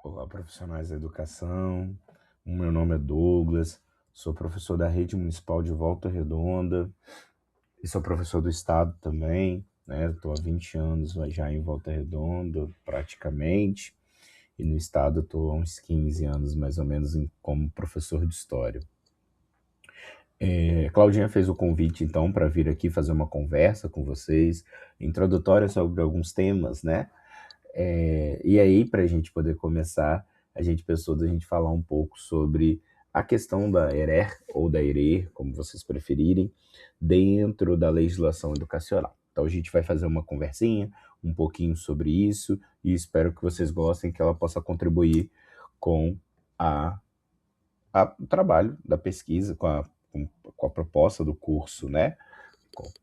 Olá, profissionais da educação. O meu nome é Douglas, sou professor da Rede Municipal de Volta Redonda e sou professor do Estado também, né? Estou há 20 anos já em Volta Redonda, praticamente, e no Estado estou há uns 15 anos, mais ou menos, como professor de História. Claudinha fez o convite, então, para vir aqui fazer uma conversa com vocês, introdutória sobre alguns temas, né? E aí, para a gente poder começar, a gente pensou da gente falar um pouco sobre a questão da ERER, ou da ERER, como vocês preferirem, dentro da legislação educacional. Então, a gente vai fazer uma conversinha, um pouquinho sobre isso, e espero que vocês gostem, que ela possa contribuir com a, o trabalho da pesquisa, com a proposta do curso, né?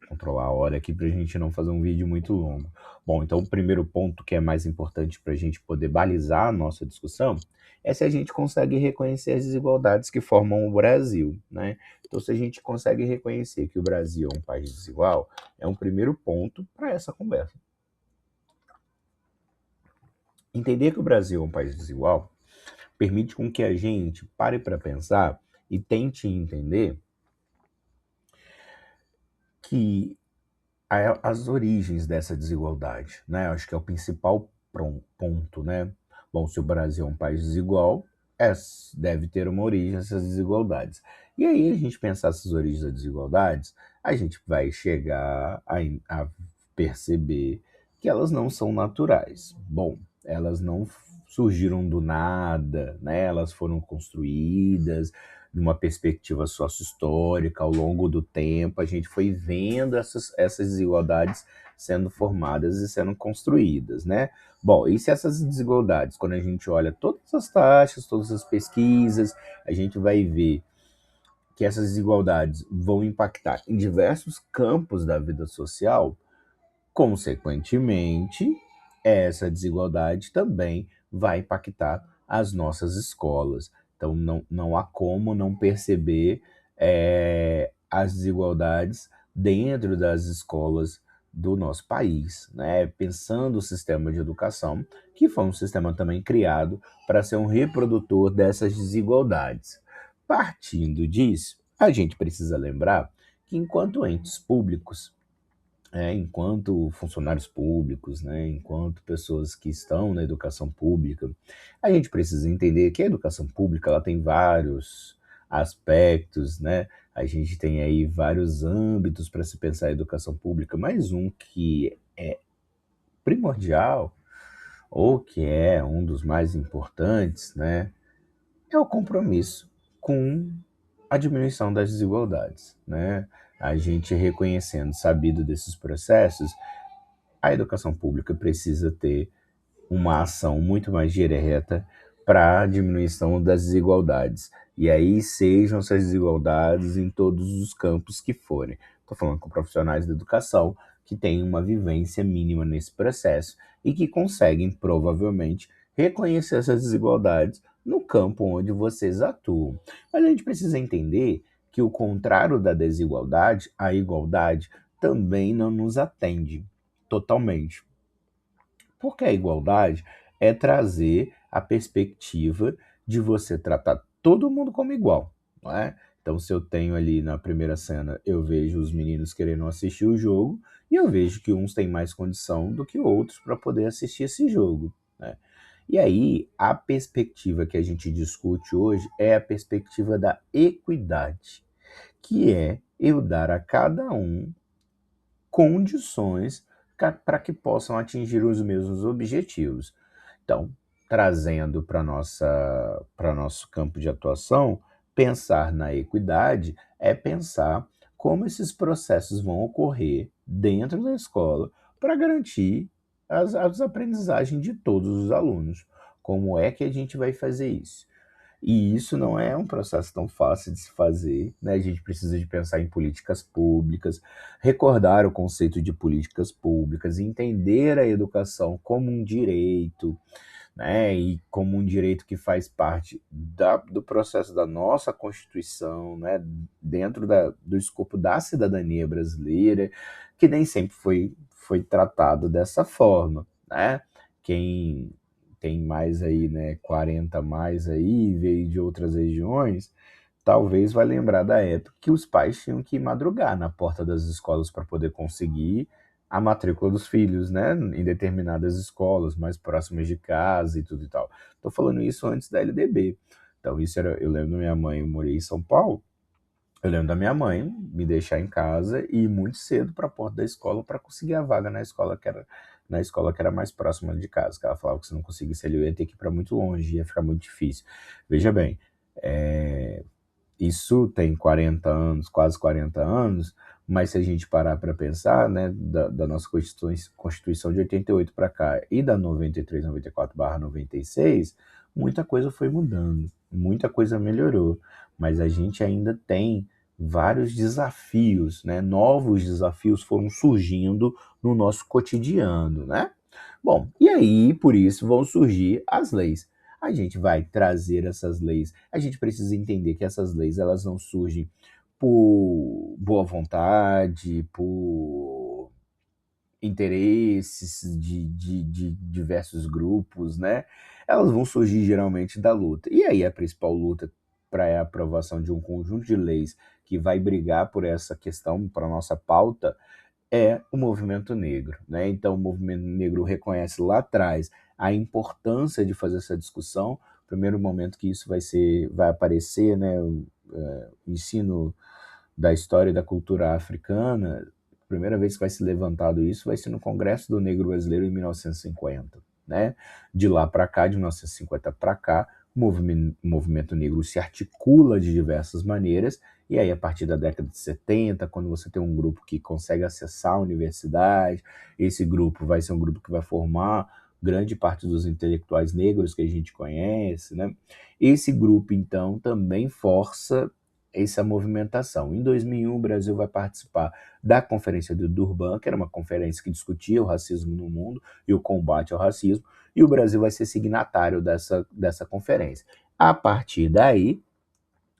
Controlar a hora aqui para a gente não fazer um vídeo muito longo. Bom, então o primeiro ponto que é mais importante para a gente poder balizar a nossa discussão é se a gente consegue reconhecer as desigualdades que formam o Brasil, né? Então, se a gente consegue reconhecer que o Brasil é um país desigual, é um primeiro ponto para essa conversa. Entender que o Brasil é um país desigual permite com que a gente pare para pensar e tente entender que as origens dessa desigualdade, né? Acho que é o principal ponto, né? Bom, se o Brasil é um país desigual, deve ter uma origem essas desigualdades. E aí, a gente pensar essas origens das desigualdades, a gente vai chegar a perceber que elas não são naturais. Bom, elas não surgiram do nada, né? Elas foram construídas de uma perspectiva sócio-histórica ao longo do tempo. A gente foi vendo essas desigualdades sendo formadas e sendo construídas, né? Bom, e se essas desigualdades, quando a gente olha todas as taxas, todas as pesquisas, a gente vai ver que essas desigualdades vão impactar em diversos campos da vida social. Consequentemente, essa desigualdade também vai impactar as nossas escolas. Então, não há como não perceber as desigualdades dentro das escolas do nosso país, né? Pensando o sistema de educação, que foi um sistema também criado para ser um reprodutor dessas desigualdades. Partindo disso, a gente precisa lembrar que, enquanto entes públicos, enquanto funcionários públicos, né, enquanto pessoas que estão na educação pública, a gente precisa entender que a educação pública ela tem vários aspectos, né? A gente tem aí vários âmbitos para se pensar a educação pública, mas um que é primordial ou que é um dos mais importantes, né, é o compromisso com a diminuição das desigualdades, né? A gente reconhecendo, sabido desses processos, a educação pública precisa ter uma ação muito mais direta para a diminuição das desigualdades. E aí sejam essas desigualdades em todos os campos que forem. Estou falando com profissionais da educação que têm uma vivência mínima nesse processo e que conseguem, provavelmente, reconhecer essas desigualdades no campo onde vocês atuam. Mas a gente precisa entender que o contrário da desigualdade, a igualdade, também não nos atende totalmente. Porque a igualdade é trazer a perspectiva de você tratar todo mundo como igual, não é? Então, se eu tenho ali na primeira cena, eu vejo os meninos querendo assistir o jogo e eu vejo que uns têm mais condição do que outros para poder assistir esse jogo, né? E aí, a perspectiva que a gente discute hoje é a perspectiva da equidade, que é eu dar a cada um condições para que possam atingir os mesmos objetivos. Então, trazendo para nosso campo de atuação, pensar na equidade é pensar como esses processos vão ocorrer dentro da escola para garantir as aprendizagens de todos os alunos. Como é que a gente vai fazer isso? E isso não é um processo tão fácil de se fazer, né? A gente precisa de pensar em políticas públicas, recordar o conceito de políticas públicas, entender a educação como um direito, né? E como um direito que faz parte do processo da nossa Constituição, né? Dentro do escopo da cidadania brasileira, que nem sempre foi tratado dessa forma, né? Quem tem mais aí, né, 40 mais aí, veio de outras regiões, talvez vai lembrar da época que os pais tinham que madrugar na porta das escolas para poder conseguir a matrícula dos filhos, né, em determinadas escolas mais próximas de casa e tudo e tal. Tô falando isso antes da LDB. Então isso era, eu lembro da minha mãe, eu morei em São Paulo, eu lembro da minha mãe me deixar em casa e ir muito cedo para a porta da escola para conseguir a vaga na escola que era mais próxima de casa. Que ela falava que se não conseguisse ali, eu ia ter que ir para muito longe, ia ficar muito difícil. Veja bem, é, isso tem 40 anos, quase 40 anos, mas se a gente parar para pensar, né, da nossa Constituição de 88 para cá e da 93, 94/96, muita coisa foi mudando, muita coisa melhorou, mas a gente ainda tem vários desafios, né? Novos desafios foram surgindo no nosso cotidiano, né? Bom, e aí, por isso, vão surgir as leis. A gente vai trazer essas leis. A gente precisa entender que essas leis elas não surgem por boa vontade, por interesses de diversos grupos, né? Elas vão surgir geralmente da luta. E aí a principal luta para a aprovação de um conjunto de leis que vai brigar por essa questão, para a nossa pauta, é o movimento negro, né? Então, o movimento negro reconhece lá atrás a importância de fazer essa discussão. Primeiro momento que isso vai aparecer, né? O ensino da história e da cultura africana, a primeira vez que vai ser levantado isso vai ser no Congresso do Negro Brasileiro em 1950, né? De lá para cá, de 1950 para cá, o movimento negro se articula de diversas maneiras, e aí a partir da década de 70, quando você tem um grupo que consegue acessar a universidade, esse grupo vai ser um grupo que vai formar grande parte dos intelectuais negros que a gente conhece, né? Esse grupo, então, também força essa movimentação. Em 2001, o Brasil vai participar da Conferência de Durban, que era uma conferência que discutia o racismo no mundo e o combate ao racismo, e o Brasil vai ser signatário dessa conferência. A partir daí,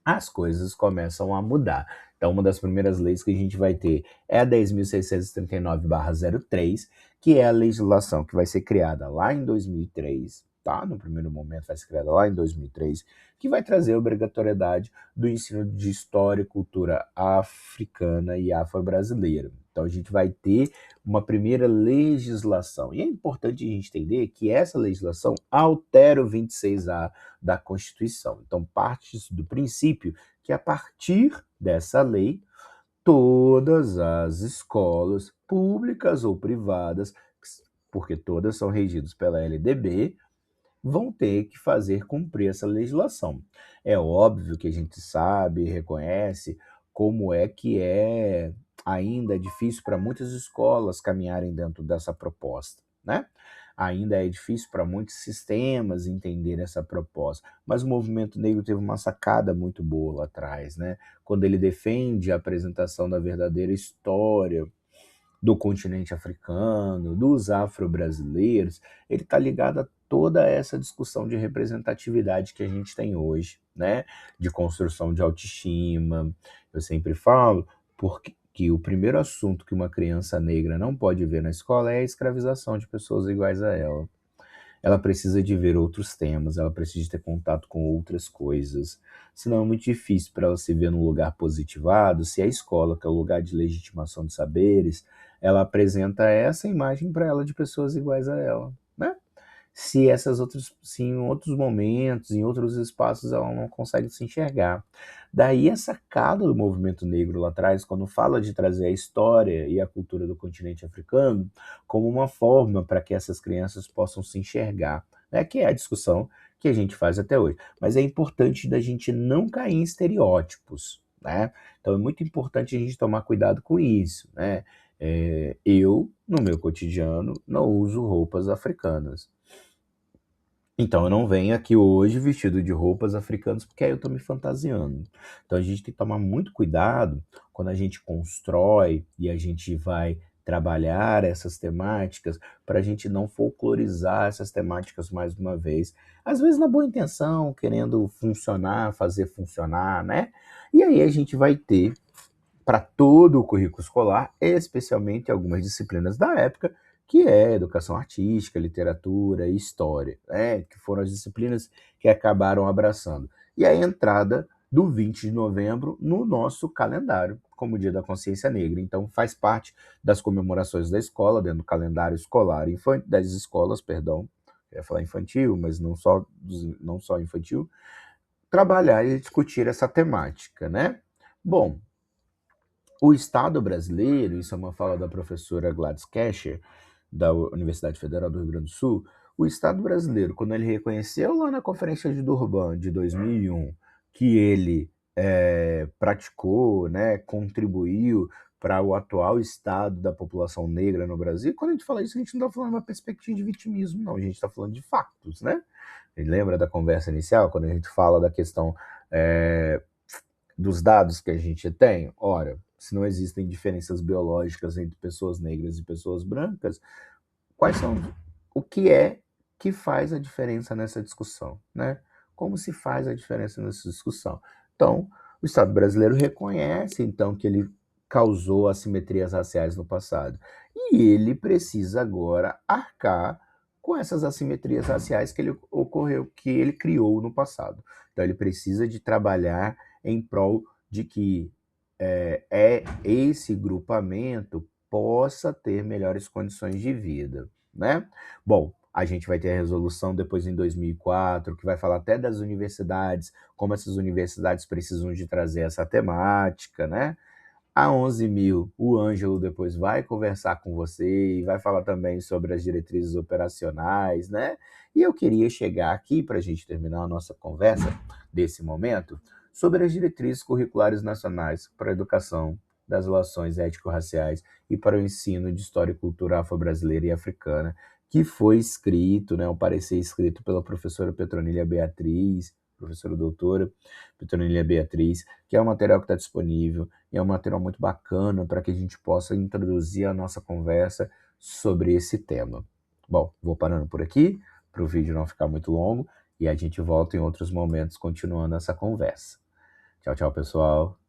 as coisas começam a mudar. Então, uma das primeiras leis que a gente vai ter é a 10.639/03, que é a legislação que vai ser criada lá em 2003, tá? No primeiro momento vai ser criada lá em 2003, que vai trazer a obrigatoriedade do ensino de história e cultura africana e afro-brasileira. Então, a gente vai ter uma primeira legislação. E é importante a gente entender que essa legislação altera o 26A da Constituição. Então, parte do princípio que, a partir dessa lei, todas as escolas, públicas ou privadas, porque todas são regidas pela LDB, vão ter que fazer cumprir essa legislação. É óbvio que a gente sabe e reconhece como é que é ainda difícil para muitas escolas caminharem dentro dessa proposta, né? Ainda é difícil para muitos sistemas entender essa proposta, mas o movimento negro teve uma sacada muito boa lá atrás, né? Quando ele defende a apresentação da verdadeira história do continente africano, dos afro-brasileiros, ele está ligado a toda essa discussão de representatividade que a gente tem hoje, né? De construção de autoestima. Eu sempre falo porque que o primeiro assunto que uma criança negra não pode ver na escola é a escravização de pessoas iguais a ela. Ela precisa de ver outros temas, ela precisa de ter contato com outras coisas. Senão é muito difícil para ela se ver num lugar positivado, se a escola, que é o lugar de legitimação de saberes, ela apresenta essa imagem para ela de pessoas iguais a ela, né? Se em outros momentos, em outros espaços, ela não consegue se enxergar. Daí a sacada do movimento negro lá atrás, quando fala de trazer a história e a cultura do continente africano como uma forma para que essas crianças possam se enxergar, né? Que é a discussão que a gente faz até hoje. Mas é importante da gente não cair em estereótipos, né? Então é muito importante a gente tomar cuidado com isso, né? Eu, no meu cotidiano, não uso roupas africanas. Então eu não venho aqui hoje vestido de roupas africanas porque aí eu estou me fantasiando. Então a gente tem que tomar muito cuidado quando a gente constrói e a gente vai trabalhar essas temáticas para a gente não folclorizar essas temáticas mais uma vez. Às vezes na boa intenção, querendo funcionar, fazer funcionar, né? E aí a gente vai ter para todo o currículo escolar, especialmente algumas disciplinas da época, que é educação artística, literatura e história, né, que foram as disciplinas que acabaram abraçando. E a entrada do 20 de novembro no nosso calendário, como Dia da Consciência Negra. Então, faz parte das comemorações da escola, dentro do calendário escolar, das escolas, perdão, eu ia falar infantil, mas não só infantil, trabalhar e discutir essa temática, né? Bom, o Estado brasileiro, isso é uma fala da professora Gladys Kescher, da Universidade Federal do Rio Grande do Sul, o Estado brasileiro, quando ele reconheceu lá na Conferência de Durban de 2001 que ele praticou, né, contribuiu para o atual estado da população negra no Brasil, quando a gente fala isso, a gente não está falando uma perspectiva de vitimismo, não, a gente está falando de fatos, né? Lembra da conversa inicial, quando a gente fala da questão dos dados que a gente tem? Ora, se não existem diferenças biológicas entre pessoas negras e pessoas brancas, o que é que faz a diferença nessa discussão, né? Como se faz a diferença nessa discussão? Então, o Estado brasileiro reconhece, então, que ele causou assimetrias raciais no passado. E ele precisa agora arcar com essas assimetrias raciais que ele criou no passado. Então, ele precisa de trabalhar em prol de que esse grupamento possa ter melhores condições de vida, né? Bom, a gente vai ter a resolução depois em 2004, que vai falar até das universidades, como essas universidades precisam de trazer essa temática, né? A 11.000, o Ângelo depois vai conversar com você e vai falar também sobre as diretrizes operacionais, né? E eu queria chegar aqui, para a gente terminar a nossa conversa desse momento, sobre as diretrizes curriculares nacionais para a educação das relações étnico-raciais e para o ensino de história e cultura afro-brasileira e africana, que foi escrito, né, um parecer escrito pela professora Petronília Beatriz, professora doutora Petronília Beatriz, que é um material que está disponível, e é um material muito bacana para que a gente possa introduzir a nossa conversa sobre esse tema. Bom, vou parando por aqui, para o vídeo não ficar muito longo, e a gente volta em outros momentos continuando essa conversa. Tchau, tchau, pessoal.